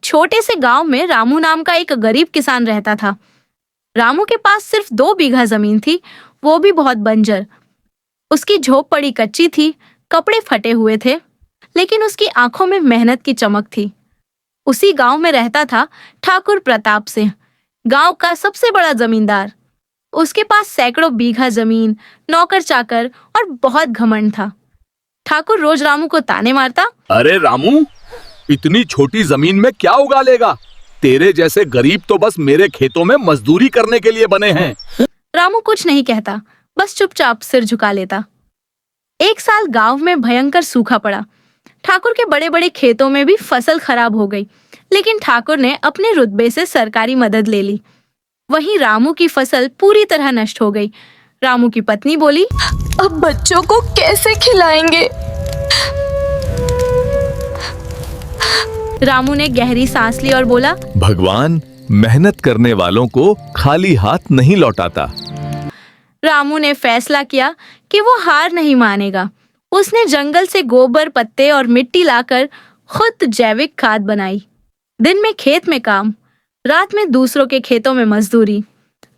छोटे से गांव में रामू नाम का एक गरीब किसान रहता था। रामू के पास सिर्फ 2 बीघा जमीन थी, वो भी बहुत बंजर। उसकी झोपड़ी कच्ची थी, कपड़े फटे हुए थे, लेकिन उसकी आंखों में मेहनत की चमक थी। उसी गांव में रहता था ठाकुर प्रताप सिंह, गांव का सबसे बड़ा जमींदार। उसके पास सैकड़ों बीघा जमीन, नौकर चाकर और बहुत घमंड था। ठाकुर रोज रामू को ताने मारता। अरे रामू, इतनी छोटी जमीन में क्या उगा लेगा? तेरे जैसे गरीब तो बस मेरे खेतों में मजदूरी करने के लिए बने हैं। रामू कुछ नहीं कहता, बस चुपचाप सिर झुका लेता। एक साल गांव में भयंकर सूखा पड़ा। ठाकुर के बड़े बड़े खेतों में भी फसल खराब हो गई, लेकिन ठाकुर ने अपने रुतबे से सरकारी मदद ले ली। वहीं रामू की फसल पूरी तरह नष्ट हो गई। रामू की पत्नी बोली, अब बच्चों को कैसे खिलाएंगे? रामू ने गहरी सांस ली और बोला, भगवान मेहनत करने वालों को खाली हाथ नहीं लौटाता। रामू ने फैसला किया कि वो हार नहीं मानेगा। उसने जंगल से गोबर, पत्ते और मिट्टी लाकर खुद जैविक खाद बनाई। दिन में खेत में काम, रात में दूसरों के खेतों में मजदूरी।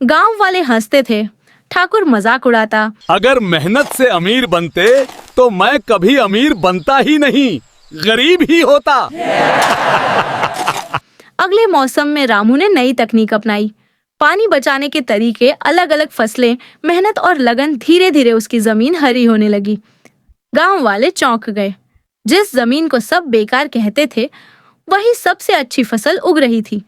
गांव वाले हंसते थे, ठाकुर मजाक उड़ाता। अगर मेहनत से अमीर बनते तो मैं कभी अमीर बनता ही नहीं, गरीब ही होता। अगले मौसम में रामू ने नई तकनीक अपनाई। पानी बचाने के तरीके, अलग अलग फसलें, मेहनत और लगन, धीरे धीरे उसकी जमीन हरी होने लगी। गांव वाले चौंक गए। जिस जमीन को सब बेकार कहते थे, वही सबसे अच्छी फसल उग रही थी।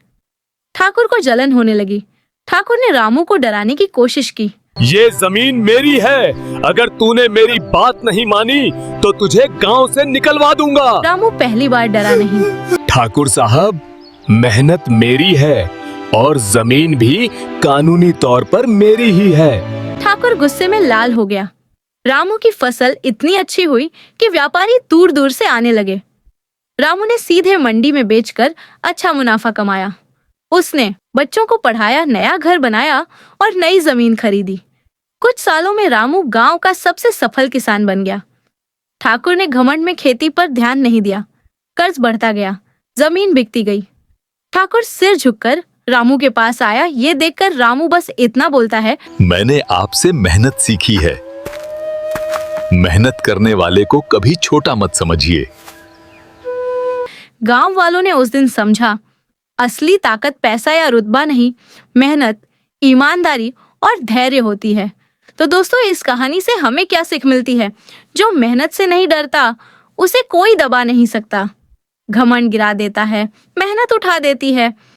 ठाकुर को जलन होने लगी। ठाकुर ने रामू को डराने की कोशिश की। ये जमीन मेरी है, अगर तूने मेरी बात नहीं मानी तो तुझे गांव से निकलवा दूंगा। रामू पहली बार डरा नहीं। ठाकुर साहब, मेहनत मेरी है और जमीन भी कानूनी तौर पर मेरी ही है। ठाकुर गुस्से में लाल हो गया। रामू की फसल इतनी अच्छी हुई कि व्यापारी दूर दूर से आने लगे। रामू ने सीधे मंडी में बेचकर अच्छा मुनाफा कमाया। उसने बच्चों को पढ़ाया, नया घर बनाया और नई जमीन खरीदी। कुछ सालों में रामू गांव का सबसे सफल किसान बन गया। ठाकुर ने घमंड में खेती पर ध्यान नहीं दिया। कर्ज बढ़ता गया, जमीन बिकती गई। ठाकुर सिर झुककर रामू के पास आया। ये देखकर रामू बस इतना बोलता है, मैंने आपसे मेहनत सीखी है। मेहनत करने वाले को कभी छोटा मत समझिए। गांव वालों ने उस दिन समझा, असली ताकत पैसा या रुतबा नहीं, मेहनत, ईमानदारी और धैर्य होती है। तो दोस्तों, इस कहानी से हमें क्या सीख मिलती है? जो मेहनत से नहीं डरता, उसे कोई दबा नहीं सकता। घमंड गिरा देता है, मेहनत उठा देती है।